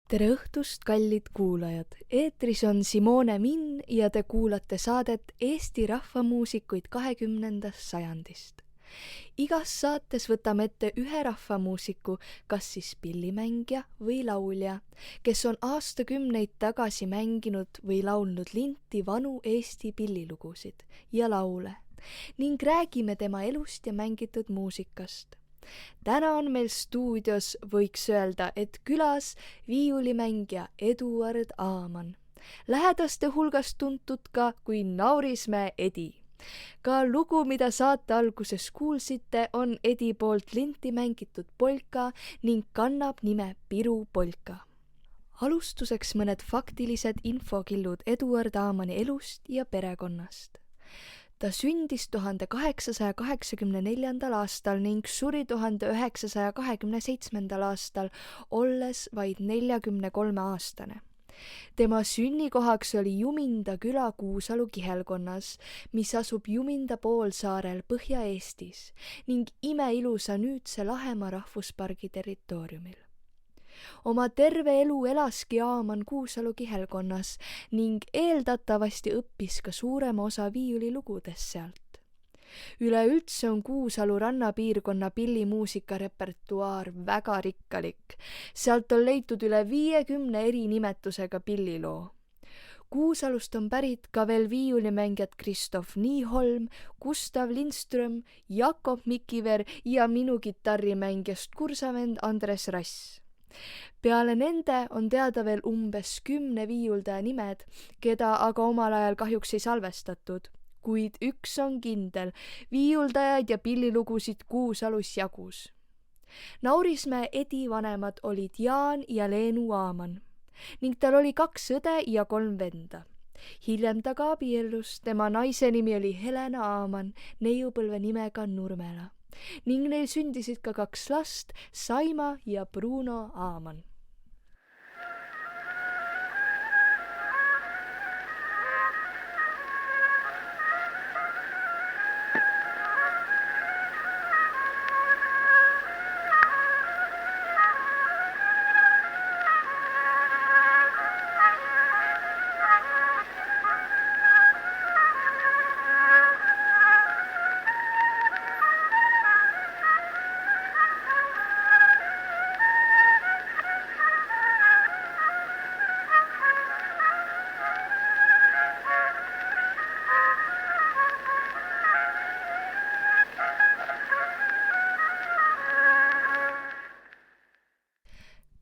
Tere õhtust, kallid kuulajad! Eetris on Simone Minn ja te kuulate saadet Eesti rahvamuusikuid 20. sajandist. Igas saates võtame ette ühe rahvamuusiku, kas siis pillimängija või laulja, kes on aastakümneid tagasi mänginud või laulnud linti vanu Eesti pillilugusid ja laule ning räägime tema elust ja mängitud muusikast. Täna on meil stuudios, võiks öelda, et külas viiulimängija Eduard Aaman, lähedaste hulgas tuntud ka kui Naurismäe Edi. Ka lugu, mida saate alguses kuulsite, on Edi poolt linti mängitud polka ning kannab nime Piru polka. Alustuseks mõned faktilised infokillud Eduard Aamani elust ja perekonnast. Ta sündis 1884. aastal ning suri 1927. aastal, olles vaid 43-aastane. Tema sünnikohaks oli Juminda küla Kuusalu kihelkonnas, mis asub Juminda poolsaarel Põhja-Eestis ning imeilusa nüüdse Lahemaa rahvuspargi territooriumil. Oma terve elu elaski Aaman Kuusalu kihelkonnas ning eeldatavasti õppis ka suurema osa viiulilugudest sealt. Üleüldse on Kuusalu rannapiirkonna pillimuusika repertuaar väga rikkalik. Sealt on leitud üle 50 eri nimetusega pilliloo. Kuusalust on pärit ka veel viiulimängijad Kristof Niiholm, Gustav Lindström, Jakob Mikiver ja minu kitarrimängijast kursavend Andres Rass. Peale nende on teada veel umbes 10 viiuldaja nimed, keda aga omal ajal kahjuks ei salvestatud, kuid üks on kindel, viiuldajaid ja pillilugusid Kuusalus jagus. Naurismäe Edi vanemad olid Jaan ja Leenu Aaman ning tal oli 2 õde ja 3 venda. Hiljem ta ka abiellus, tema naise nimi oli Helena Aaman, neiupõlve nimega Nurmela. Ning neil sündisid ka 2 last, Saima ja Bruno Aaman.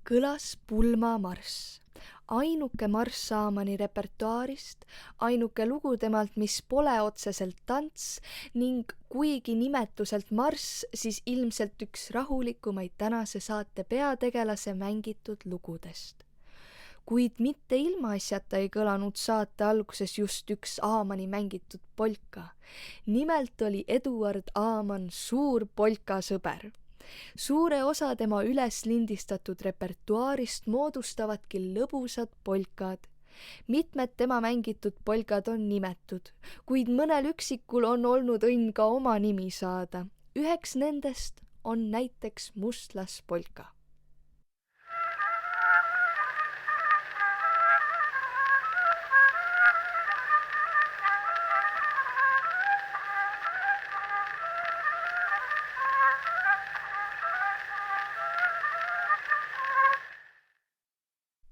Kõlas pulmamarss, ainuke marss Aamani repertuaarist, ainuke lugu temalt, mis pole otseselt tants ning kuigi nimetuselt marss, siis ilmselt üks rahulikumaid tänase saate peategelase mängitud lugudest. Kuid mitte ilmaasjata ei kõlanud saate alguses just üks Aamani mängitud polka. Nimelt oli Eduard Aaman suur polkasõber. Suure osa tema üles lindistatud repertuaarist moodustavadki lõbusad polkad. Mitmed tema mängitud polkad on nimetud, kuid mõnel üksikul on olnud õnn ka oma nimi saada. Üheks nendest on näiteks Mustlaspolka.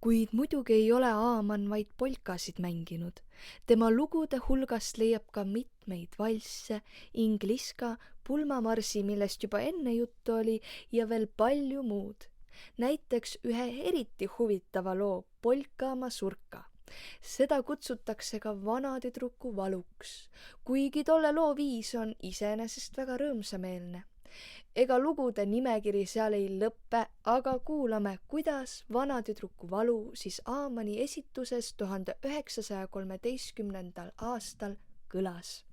Kuid muidugi ei ole Aaman vaid polkasid mänginud. Tema lugude hulgast leiab ka mitmeid valsse, ingliska, pulmamarsi, millest juba enne juttu oli, ja veel palju muud. Näiteks ühe eriti huvitava loo Polka Masurka. Seda kutsutakse ka vanatüdruku valuks, kuigi tolle loo viis on iseenesest väga rõõmsameelne. Ega lugude nimekiri seal ei lõppe, aga kuulame, kuidas vanatüdruku valu siis Aamani esituses 1913. aastal kõlas.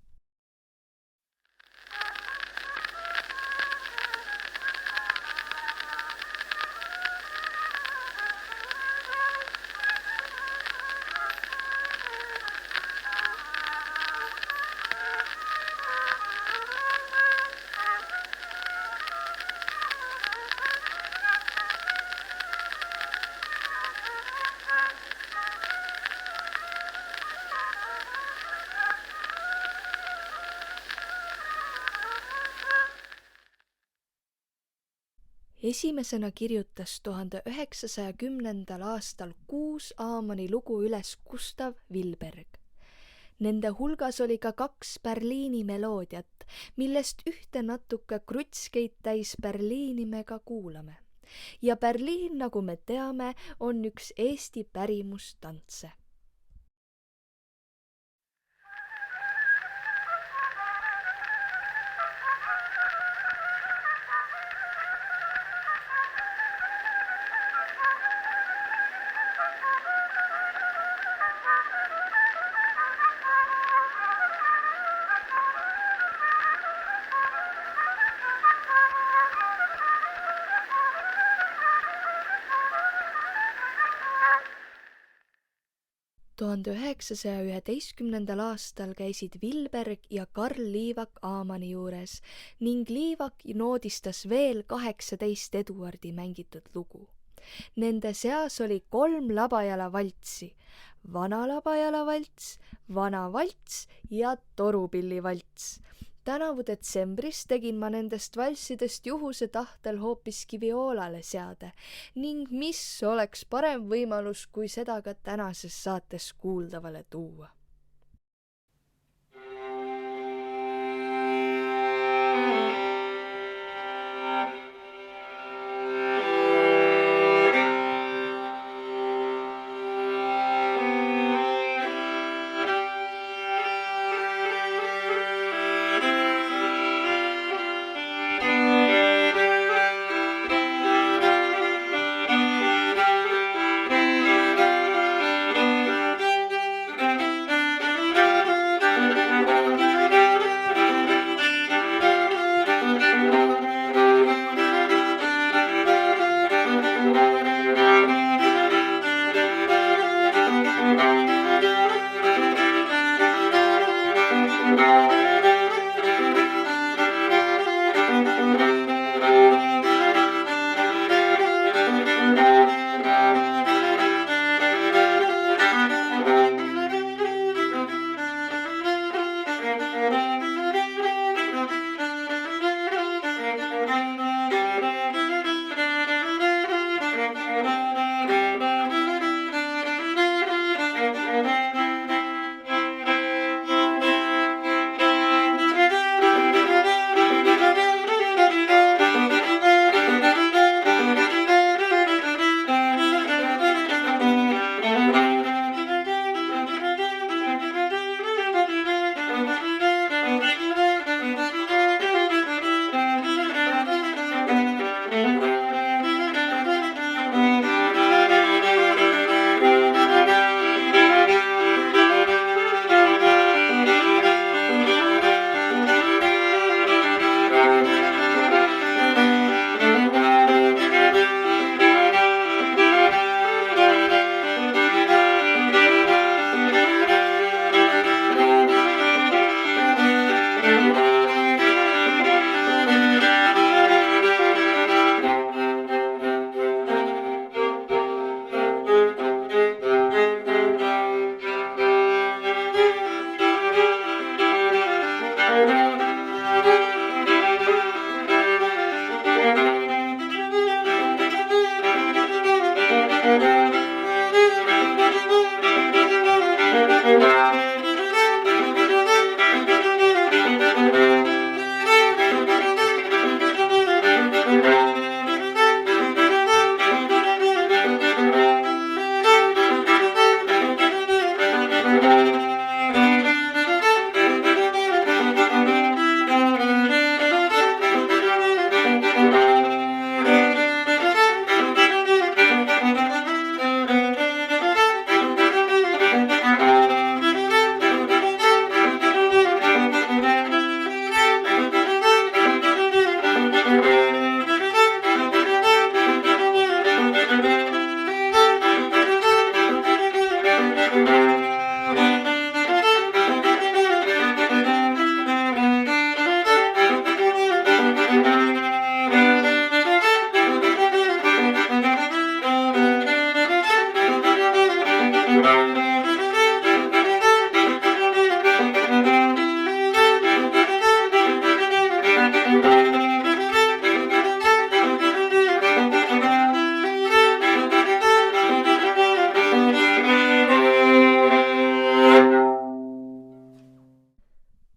Esimesena kirjutas 1910. aastal 6 Aamani lugu üles Gustav Wilberg. Nende hulgas oli ka 2 Berliini meloodiat, millest ühte natuke krutskeid täis Berliini me ka kuulame. Ja Berliin, nagu me teame, on üks Eesti pärimustantse. Tuhande 1911. aastal käisid Wilberg ja Karl Liivak Aamani juures ning Liivak noodistas veel 18 Eduardi mängitud lugu. Nende seas oli 3 labajala valtsi, vana labajala valts, vana valts ja torupillivalts. Tänavu detsembris tegin ma nendest valssidest juhuse tahtel hoopiski vioolale seade ning mis oleks parem võimalus, kui seda ka tänases saates kuuldavale tuua.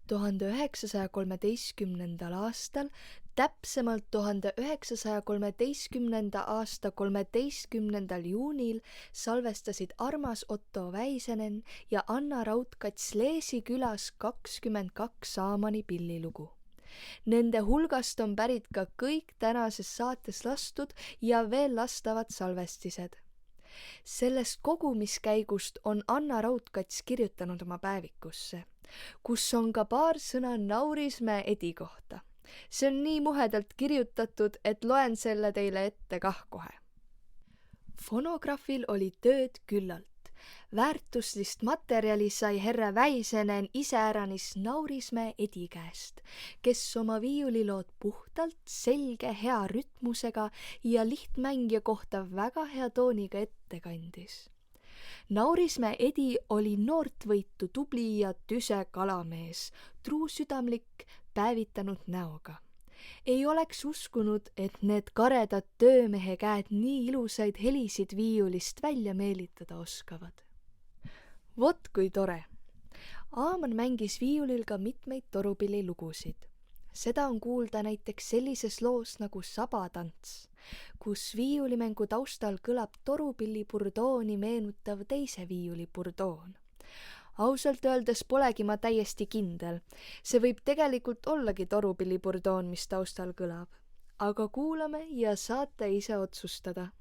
1913. aastal, täpsemalt 1913. aasta 13. juunil salvestasid Armas Otto Väisänen ja Anna Raudkats Leesi külas 22 Saamani pillilugu. Nende hulgast on pärit ka kõik tänases saates lastud ja veel lastavad salvestised. Sellest kogumiskäigust on Anna Raudkats kirjutanud oma päevikusse, kus on ka paar sõna Naurismäe Edi kohta. See on nii muhedalt kirjutatud, et loen selle teile ette kah kohe. Fonograafil oli tööd küllalt. Väärtuslist materjali sai herra Väisänen iseäranis Naurismäe Edi käest, kes oma viiulilood puhtalt, selge, hea rütmusega ja lihtmängija kohta väga hea tooniga ette kandis. Naurismäe Edi oli noortvõitu tubli ja tüse kalamees, truusüdamlik, päevitanud näoga. Ei oleks uskunud, et need karedad töömehe käed nii ilusaid helisid viiulist välja meelitada oskavad. Vot kui tore! Aaman mängis viiulil ka mitmeid torupillilugusid. Seda on kuulda näiteks sellises loos nagu Sabatants, kus viiulimängu taustal kõlab torupilliburdooni meenutav teise viiuli burdoon. Ausalt öeldes polegi ma täiesti kindel. See võib tegelikult ollagi torupilliburdoon, mis taustal kõlab. Aga kuulame ja saate ise otsustada.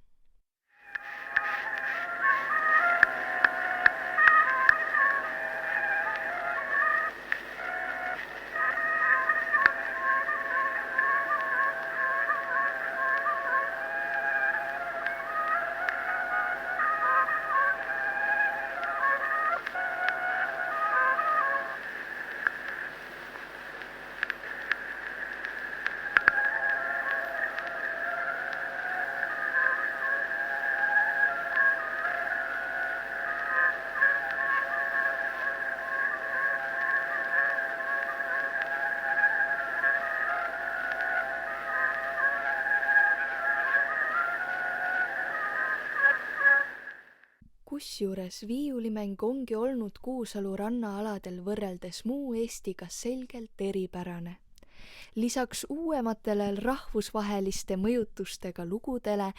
Kusjuures viiulimäng ongi olnud Kuusalu rannaaladel võrreldes muu Eestiga selgelt eripärane. Lisaks uuematele rahvusvaheliste mõjutustega lugudele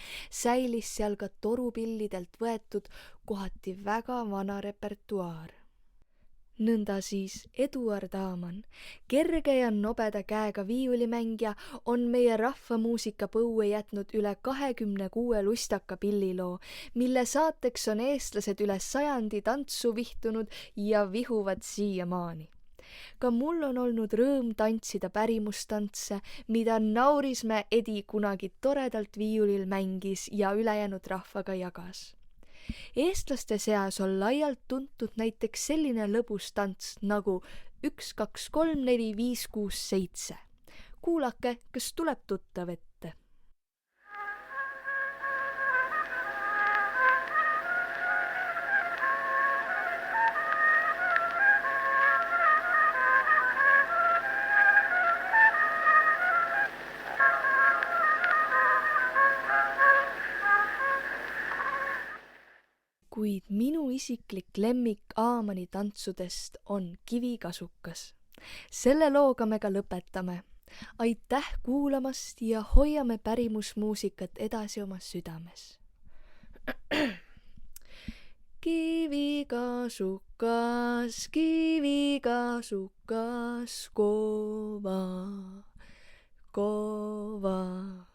säilis seal ka torupillidelt võetud kohati väga vana repertuaar. Nõnda siis Eduard Aaman, kerge ja nobeda käega viiulimängija, on meie rahvamuusika põue jätnud üle 26 lustaka pilliloo, mille saateks on eestlased üle 100 tantsu vihtunud ja vihuvad siiamaani. Ka mul on olnud rõõm tantsida pärimustantse, mida Naurismäe Edi kunagi toredalt viiulil mängis ja ülejäänud rahvaga jagas. Eestlaste seas on laialt tuntud näiteks selline lõbus tants nagu 1, 2, 3, 4, 5, 6, 7. Kuulake, kas tuleb tuttav ette. Kuid minu isiklik lemmik Aamani tantsudest on Kivikasukas. Selle looga me ka lõpetame. Aitäh kuulamast ja hoiame pärimusmuusikat edasi oma südames. Kivikasukas, kivikasukas, kova, kova.